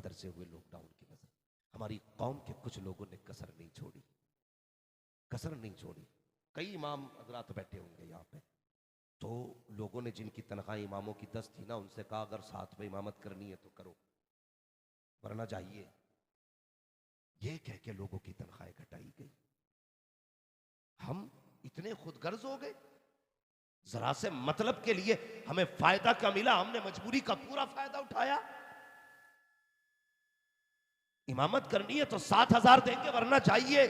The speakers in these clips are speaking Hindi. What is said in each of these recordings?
मदरसे हुए लॉकडाउन की वजह। हमारी कौम के कुछ लोगों ने कसर नहीं छोड़ी, कसर नहीं छोड़ी। कई इमाम हजरात बैठे होंगे यहाँ पे, तो लोगों ने जिनकी तनख्वाह इमामों की 10 थी ना, उनसे कहा अगर साथ में इमामत करनी है तो करो, वरना चाहिए। ये कह के लोगों की तनख्वाहें घटाई गई। हम इतने खुदगर्ज हो गए, जरा से मतलब के लिए हमें फायदा क्या मिला, हमने मजबूरी का पूरा फायदा उठाया। इमामत करनी है तो 7,000 देंगे, वरना चाहिए।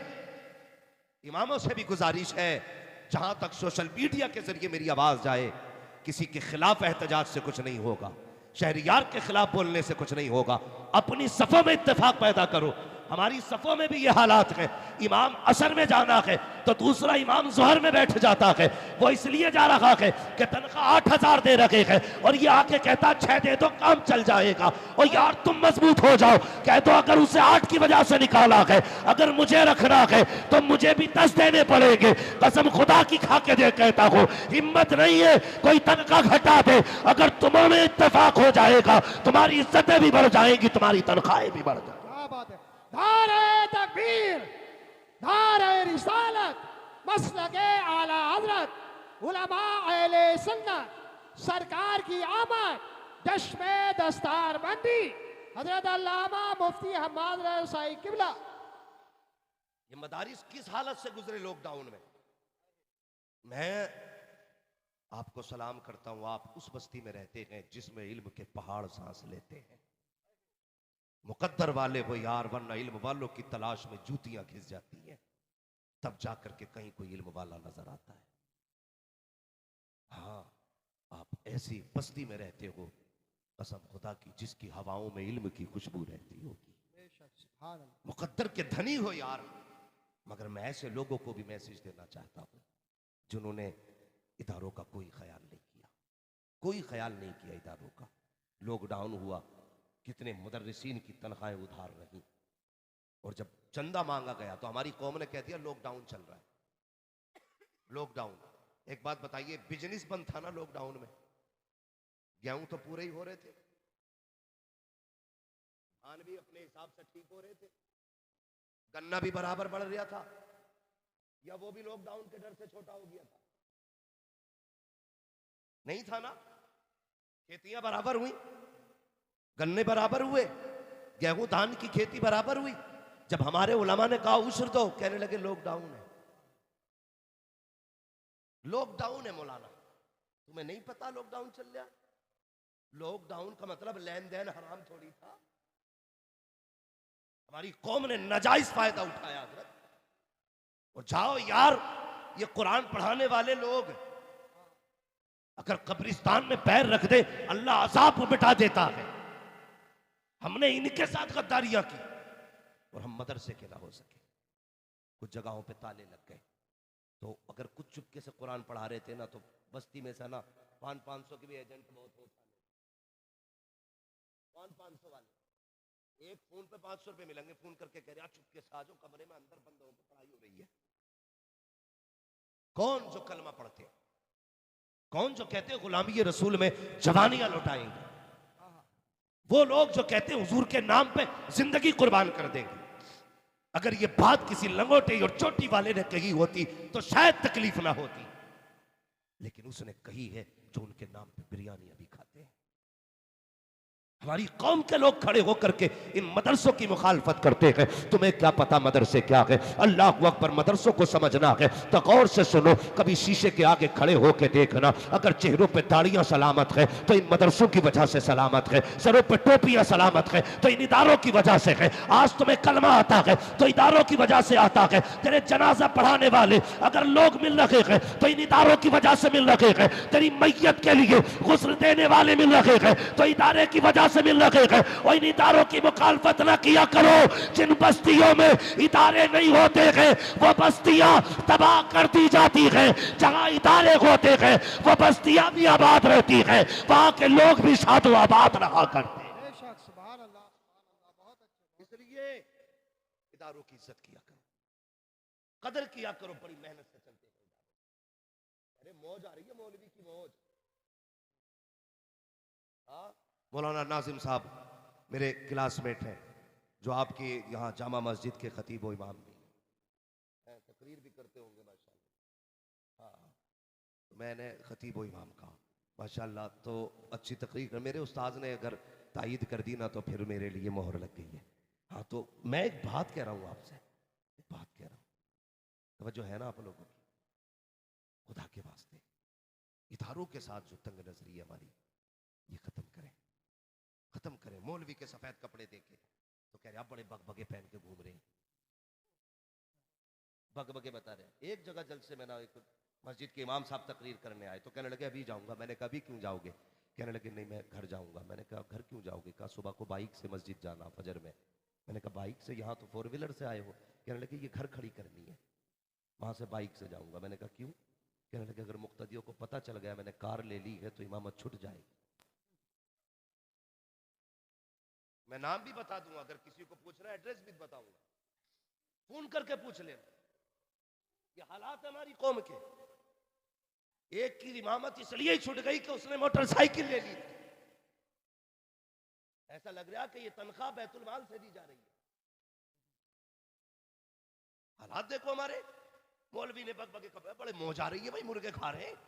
इमामों से भी गुजारिश है, जहां तक सोशल मीडिया के जरिए मेरी आवाज जाए, किसी के खिलाफ एहतजाज से कुछ नहीं होगा, शहरियार के खिलाफ बोलने से कुछ नहीं होगा। अपनी सफों में इत्तेफाक पैदा करो। हमारी सफों में भी ये हालात है, इमाम असर में जाना है तो दूसरा इमाम जोहर में बैठ जाता है। वो इसलिए जा रहा है कि तनख्वाह 8,000 दे रखे है, और ये आके कहता 6 दे दो काम चल जाएगा। और यार तुम मजबूत हो जाओ, कह दो अगर उसे 8 की वजह से निकाला है, अगर मुझे रखना है तो मुझे भी 10 देने पड़ेंगे। कसम खुदा की खा के दे कहता हूं, हिम्मत नहीं है कोई तनख्वाह घटा दे। अगर तुम्हां में इत्तेफाक हो जाएगा, तुम्हारी इज्जतें भी बढ़ जाएंगी, तुम्हारी तनख्वाहें भी बढ़ जाएंगी। क्या बात है। नारे तकबीर, नारे रिसालत, मसलके आला हजरत, उलमा अहले सुन्नत, सरकार की आमद, जश्न दस्तार बंदी, हजरत अल्लामा मुफ्ती हम्माद रसाई किबला। ये मदारिस किस हालत से गुजरे लॉकडाउन में। मैं आपको सलाम करता हूं, आप उस बस्ती में रहते हैं जिसमें इल्म के पहाड़ सांस लेते हैं। मुकद्दर वाले हो यार, वरना इल्म वालों की तलाश में जूतियां घिस जाती हैं, तब जाकर के कहीं कोई इल्म वाला नजर आता है। हाँ, आप ऐसी बस्ती में रहते हो, कसम खुदा की, जिसकी हवाओं में इल्म की खुशबू रहती होगी। मुकद्दर के धनी हो यार। मगर मैं ऐसे लोगों को भी मैसेज देना चाहता हूं जिन्होंने इदारों का कोई ख्याल नहीं किया, कोई ख्याल नहीं किया इदारों का। लॉकडाउन हुआ, कितने मुदर्रिसीन की तनख्वाहें उधार रही, और जब चंदा मांगा गया तो हमारी कौम ने कह दिया लॉकडाउन चल रहा है। लॉकडाउन, एक बात बताइए, बिजनेस बंद था ना लॉकडाउन में, गेहूं तो पूरे ही हो रहे थे, धान भी अपने हिसाब से ठीक हो रहे थे, गन्ना भी बराबर बढ़ रहा था, या वो भी लॉकडाउन के डर से छोटा हो गया था? नहीं था ना। खेतियां बराबर हुई, गन्ने बराबर हुए, गेहूं धान की खेती बराबर हुई। जब हमारे उलमा ने कहा उश्र दो, कहने लगे लॉकडाउन है। लॉकडाउन है मौलाना, तुम्हें नहीं पता लॉकडाउन चल रहा? लॉकडाउन का मतलब लेन देन हराम थोड़ी था। हमारी कौम ने नाजायज फायदा उठाया हजरत। और जाओ यार, ये कुरान पढ़ाने वाले लोग अगर कब्रिस्तान में पैर रख दे, अल्लाह अजाब मिटा देता है। हमने इनके साथ गद्दारियां की और हम मदरसे के ना हो सके। कुछ जगहों पे ताले लग गए, तो अगर कुछ चुपके से कुरान पढ़ा रहे थे ना, तो बस्ती में से ना 500 के भी एजेंट बहुत होता है। 500 वाले एक फोन पे 500 रुपए मिलेंगे, फोन करके कह रहे हैं चुपके से आ जाओ, कमरे में अंदर बंद होकर पढ़ाई हो रही है। कौन जो कलमा पढ़ते, कौन जो कहते हैं गुलामी रसूल में जवानियां लौटाएंगे, वो लोग जो कहते हैं हुजूर के नाम पे जिंदगी कुर्बान कर देंगे। अगर ये बात किसी लंगोटे और चोटी वाले ने कही होती तो शायद तकलीफ ना होती, लेकिन उसने कही है जो उनके नाम पे बिरयानी अभी खाते हैं। हमारी कौम के लोग खड़े होकर के इन मदरसों की मुखालफत करते हैं। तुम्हें क्या पता मदरसे क्या है? अल्लाह अकबर, मदरसों को समझना है तो गौर से सुनो। कभी शीशे के आगे खड़े होकर देखना, अगर चेहरों पे दाढ़ियां सलामत है तो इन मदरसों की वजह से सलामत है, सरों पे टोपियां सलामत है तो इन इदारों की वजह से है। आज तुम्हें कलमा आता है तो इदारों की वजह से आता है। तेरे जनाजा पढ़ाने वाले अगर लोग मिल रहे हैं तो इन इदारों की वजह से मिल रहे हैं। तेरी मैयत के लिए गुस्ल देने वाले मिल रहे हैं तो इदारे की वजह से मिल रहे हैं। और इन इदारों की मुखालफत ना किया करो। जिन बस्तियों में इदारे नहीं होते हैं वो बस्तियां तबाह कर दी जाती हैं। जहां इदारे होते हैं वो बस्तियां भी आबाद रहती हैं, वहां के लोग भी साधु आबाद रहा करते हैं। इसलिए इदारों की इज्जत किया करो, कदर किया करो। बड़ी मेहनत से चलते हैं। अरे मौज आ रही है, मौलवी की मौज। हाँ, मौलाना नाजिम साहब मेरे क्लासमेट हैं जो आपके यहाँ जामा मस्जिद के खतीब व इमाम भी हैं, तकरीर भी करते होंगे माशाल्लाह। हाँ, तो मैंने खतीब व इमाम कहा माशाल्लाह, तो अच्छी तकरीर कर, मेरे उस्ताद ने अगर तायीद कर दी ना तो फिर मेरे लिए मोहर लग गई है। हाँ, तो मैं एक बात कह रहा हूँ आपसे, एक बात कह रहा हूँ, तवज्जो है ना आप लोगों की? खुदा के वास्ते इदारों के साथ जो तंग नजरी है हमारी, ये खत्म करें, खत्म करें। मौलवी के सफेद कपड़े देखे तो कह रहे आप बड़े बगबगे पहन के घूम रहे हैं, बगबगे बता रहे हैं। एक जगह जलसे में ना एक मस्जिद के इमाम साहब तकरीर करने आए तो कहने लगे अभी जाऊंगा। मैंने कहा अभी क्यों जाओगे? कहने लगे नहीं मैं घर जाऊंगा। मैंने कहा घर क्यों जाओगे? कहा सुबह को बाइक से मस्जिद जाना फजर में। मैंने कहा बाइक से? यहाँ तो 4 व्हीलर से आए हो। कहने लगे ये घर खड़ी करनी है, वहां से बाइक से जाऊंगा। मैंने कहा क्यों? कहने लगे अगर मुक्तदियों को पता चल गया मैंने कार ले ली है तो इमामत छूट जाएगी। मैं नाम भी बता दूंगा, अगर किसी को पूछना है एड्रेस भी बताऊंगा, फोन करके पूछ लेना। ये हालात है हमारी कौम के। एक की इमामत इसलिए ही छूट गई कि उसने मोटरसाइकिल ले ली थी। ऐसा लग रहा कि ये तनख्वाह बैतुल माल से दी जा रही है। हालात देखो हमारे। मौलवी ने बगबगे कपड़े, बड़े मौज आ रही है भाई, मुर्गे खा रहे हैं।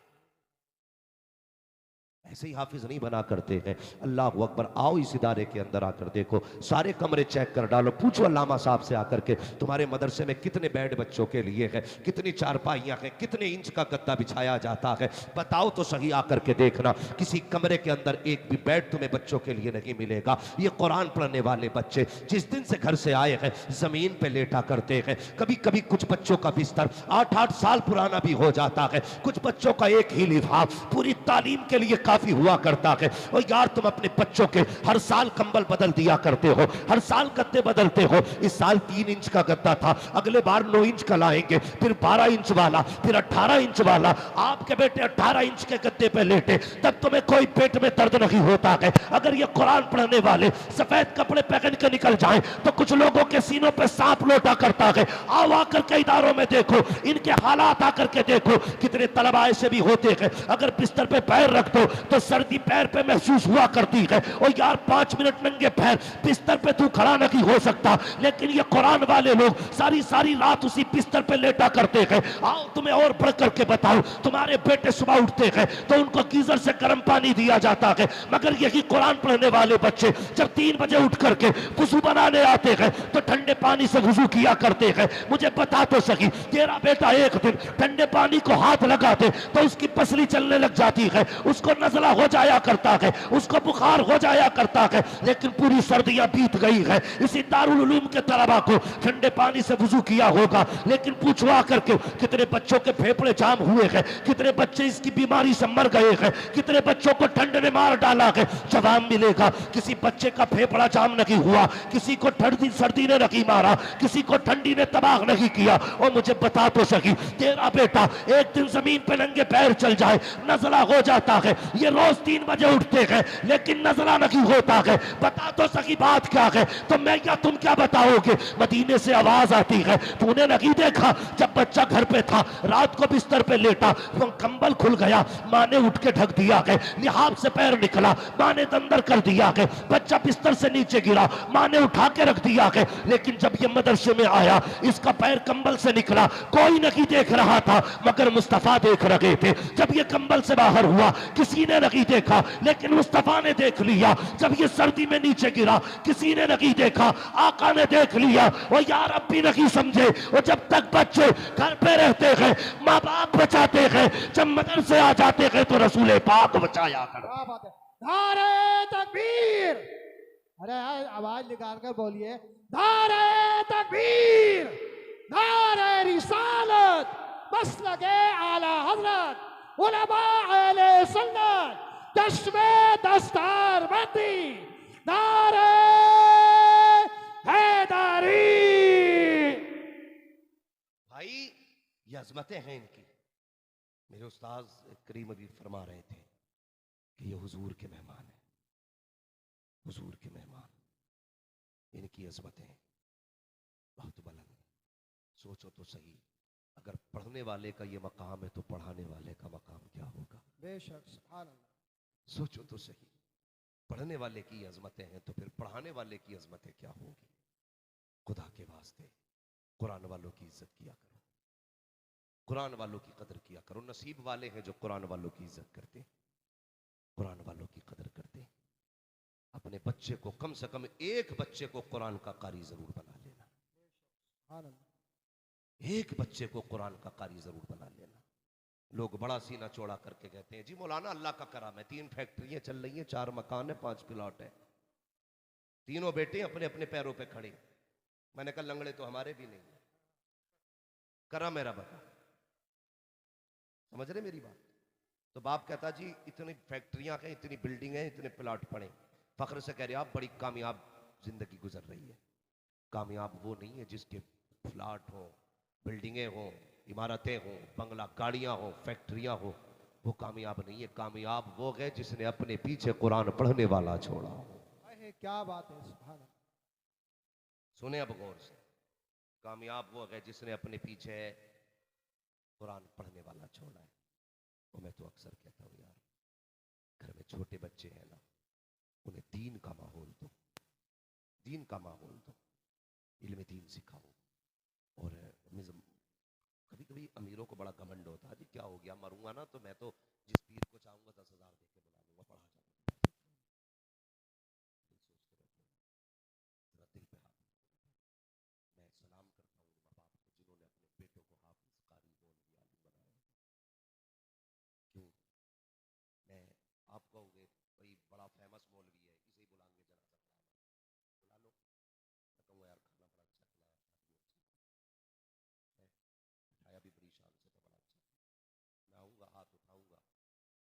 ऐसे ही हाफिज नहीं बना करते हैं। अल्लाह अकबर। आओ इस इदारे के अंदर आकर देखो, सारे कमरे चेक कर डालो, पूछो अल्लामा साहब से आकर के तुम्हारे मदरसे में कितने बेड बच्चों के लिए है, कितनी चारपाइयाँ हैं, कितने इंच का गद्दा बिछाया जाता है, बताओ तो सही आकर के देखना। किसी कमरे के अंदर एक भी बेड तुम्हें बच्चों के लिए नहीं मिलेगा। ये कुरान पढ़ने वाले बच्चे जिस दिन से घर से आए हैं जमीन पे लेटा करते हैं। कभी कभी कुछ बच्चों का बिस्तर 8-8 साल पुराना भी हो जाता है। कुछ बच्चों का एक ही लिफाफ पूरी तालीम के लिए काफी हुआ करता है। और यार तुम अपने बच्चों के हर साल कंबल बदल दिया करते हो, हर साल गद्दे बदलते हो। इस साल 3 इंच का गद्दा था, अगले बार 9 इंच का लाएंगे, फिर 12 इंच वाला, फिर 18 इंच वाला। आपके बेटे 18 इंच के गद्दे पे लेटे तब तुम्हें कोई पेट में दर्द नहीं होता है। अगर ये कुरान पढ़ने वाले सफेद कपड़े पहन के निकल जाएं तो कुछ लोगों के सीनों पे सांप लौटा करता है। आओ आकर के इदारों में देखो, इनके हालात आकर के देखो। कितने तलबा ऐसे भी होते हैं अगर बिस्तर पे पैर रख दो तो सर्दी पैर पे महसूस हुआ करती है। और यार 5 मिनट नंगे पैर बिस्तर पे तू खड़ा नहीं हो सकता, लेकिन ये कुरान वाले लोग सारी सारी रात उसी बिस्तर पे लेटा करते हैं। आओ तुम्हें और बढ़ करके बताओ, तुम्हारे बेटे सुबह उठते हैं तो उनको गीजर से गर्म पानी दिया जाता है, मगर यही कुरान पढ़ने वाले बच्चे जब 3 बजे उठ करके वुजू बनाने आते हैं तो ठंडे पानी से वुजू किया करते हैं। मुझे बता तो सही, तेरा बेटा एक दिन ठंडे पानी को हाथ लगा दे तो उसकी पसली चलने लग जाती है, उसको नजला हो जाया करता है, उसको बुखार हो जाया करता है। लेकिन पूरी सर्दियां बीत गई है, इसी दारुल उलूम के तलबा को ठंडे पानी से वुजू किया होगा, लेकिन पूछो आकर के कितने बच्चों के फेफड़े जाम हुए हैं, कितने बच्चे इसकी बीमारी से मर गए हैं, कितने बच्चों को ठंड ने मार डाला है। जवाब मिलेगा किसी बच्चे का फेफड़ा जाम नहीं हुआ, किसी को ठंडी सर्दी ने नहीं मारा, किसी को ठंडी ने तबाह नहीं किया। और मुझे बता तो सही, तेरा बेटा एक दिन जमीन पे नंगे पैर चल जाए नजला हो जाता है। ये रोज 3 बजे उठते हैं लेकिन नजला नहीं होता है। बता तो सही बात क्या है? तो मैं या तुम क्या बताओगे? मदीने से आवाज आती है, तूने नहीं देखा जब बच्चा घर पे था रात को बिस्तर पे लेटा तो कंबल खुल गया, माँ ने उठ के ढक दिया है, लिहाफ से पैर निकला, माँ ने अंदर कर दिया है, बच्चा बिस्तर से नीचे गिरा, माँ ने उठा के रख दिया है। लेकिन जब ये मदरसे में आया इसका पैर कंबल से निकला, कोई नहीं देख रहा था मगर मुस्तफा देख रहे थे। जब ये कंबल से बाहर हुआ किसी ने नहीं देखा, लेकिन मुस्तफा ने देख लिया। जब ये सर्दी में नीचे गिरा किसी ने नहीं देखा, आका ने देख लिया। और यार अब भी नहीं समझे, और जब तक बच्चे घर पे रहते हैं माँ बाप बचाते हैं, जब मदरसे आ जाते हैं तो रसूल पाक बचाया कर। क्या बात है, नारे तकबीर। अरे यार आवाज निकाल कर बोलिए, नारे तकबीर, नारे रिसालत, मसलके आला हजरत, उलमा अहले सुन्नत, चश्मे दस्तार बंदी, नारे हैदरी। भाई ये अजमतें हैं इनकी। मेरे उस्ताद करीम अभी फरमा रहे थे कि ये हुजूर के मेहमान हैं, हुजूर के मेहमान, इनकी अजमतें बहुत बुलंद। सोचो तो सही, अगर पढ़ने वाले का ये मकाम है तो पढ़ाने वाले का मकाम क्या होगा? बेशक सुभान अल्लाह। सोचो तो सही। पढ़ने वाले की अजमतें हैं तो फिर पढ़ाने वाले की अजमतें क्या होंगी? खुदा के वास्ते कुरान वालों की इज्जत किया करो, कुरान वालों की कदर किया करो। नसीब वाले हैं जो कुरान वालों की इज्जत करते हैं, कुरान वालों की कदर करते हैं। अपने बच्चे को कम से कम एक बच्चे को कुरान का कारी जरूर बना लेना, सुभान अल्लाह। एक बच्चे को कुरान का कारी जरूर बना लेना। लोग बड़ा सीना चौड़ा करके कहते हैं जी मौलाना अल्लाह का करम है, 3 फैक्ट्रियां चल रही हैं, 4 मकान है, 5 प्लॉट है, तीनों बेटे अपने अपने पैरों पे खड़े। मैंने कहा लंगड़े तो हमारे भी नहीं है, करम है रब का। समझ रहे मेरी बात? तो बाप कहता जी इतनी फैक्ट्रियां हैं, इतनी बिल्डिंग है, इतने प्लॉट पड़े, फख्र से कह रहे आप बड़ी कामयाब जिंदगी गुजर रही है। कामयाब वो नहीं है जिसके प्लॉट हो, बिल्डिंगें हो, इमारतें हो, बंगला गाड़ियां हो, फैक्ट्रियां हो, वो कामयाब नहीं है। कामयाब वो है जिसने अपने पीछे कुरान पढ़ने वाला छोड़ा हो। क्या बात है, सुभान अल्लाह। सुने अब गौर से, कामयाब वो है जिसने अपने पीछे कुरान पढ़ने वाला छोड़ा है। वो मैं तो अक्सर कहता हूँ यार, घर में छोटे बच्चे हैं ना, उन्हें दीन का माहौल दो, दीन का माहौल दो, इल्म दीन सिखाओ। और कभी कभी अमीरों को बड़ा घमंड होता है जी क्या हो गया, मरूंगा ना तो मैं तो जिस पीर को चाहूंगा 10,000 दे के बुला लूंगा, पढ़ा जाऊंगा। दिल सोचते रहते हैं, जरा दिल पे हाथ रखो। मैं सलाम करता हूँ उन माँ बाप को जिन्होंने अपने बेटों को हाफिज कारी मौलवी आलिम बनाया। क्यों? मैं आप कहोगे भाई बड़ा फेमस मौलवी है, इसे ही बुलाएंगे जनाजा पढ़ाना, बुला लो। मैं कहूँगा यार खाना बड़ा अच्छा खिलाया, शादी अच्छी है, बिठाया भी बड़ी शान से, तो बड़ा अच्छा। मैं आऊँगा, हाथ उठाऊंगा,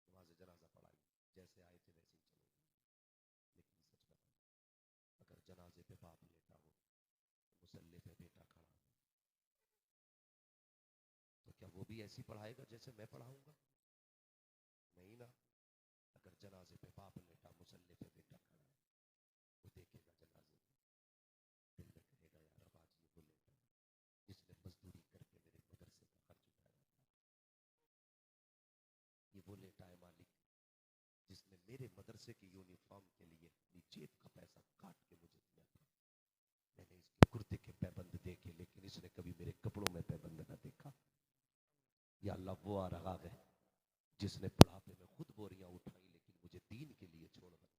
नमाज जनाजा पढ़ाई, जैसे आए थे वैसे ही चले गए। लेकिन सच बताऊं, अगर जनाजे पे बाप लेटा हो, मुसल्ले पे बेटा खड़ा हो, तो क्या वो भी ऐसी पढ़ाएगा जैसे मैं पढ़ाऊंगा? नहीं ना। अगर जनाजे पे बाप लेटा, मुसल्ले पे बेटा खड़ा है, वो देखेगा जनाजे में, दिल में कहेगा यार अब आज ये वो लेटा है जिसने मजदूरी करके मेरे मदरसे का खर्च उठाया था, ये वो लेटा है मालिक जिसने मेरे मदरसे की यूनिफॉर्म के लिए अपनी जेब का पैसा काट के मुझे दिया था। मैंने इसके कुर्ते के पैबंद देखे, लेकिन इसने कभी मेरे कपड़ों में पैबंद ना देखा। या अल्लाह वो आ रहा है जिसने बुढ़ापे में खुद बोरियां उठाई, लेकिन मुझे दीन के लिए छोड़ रखा।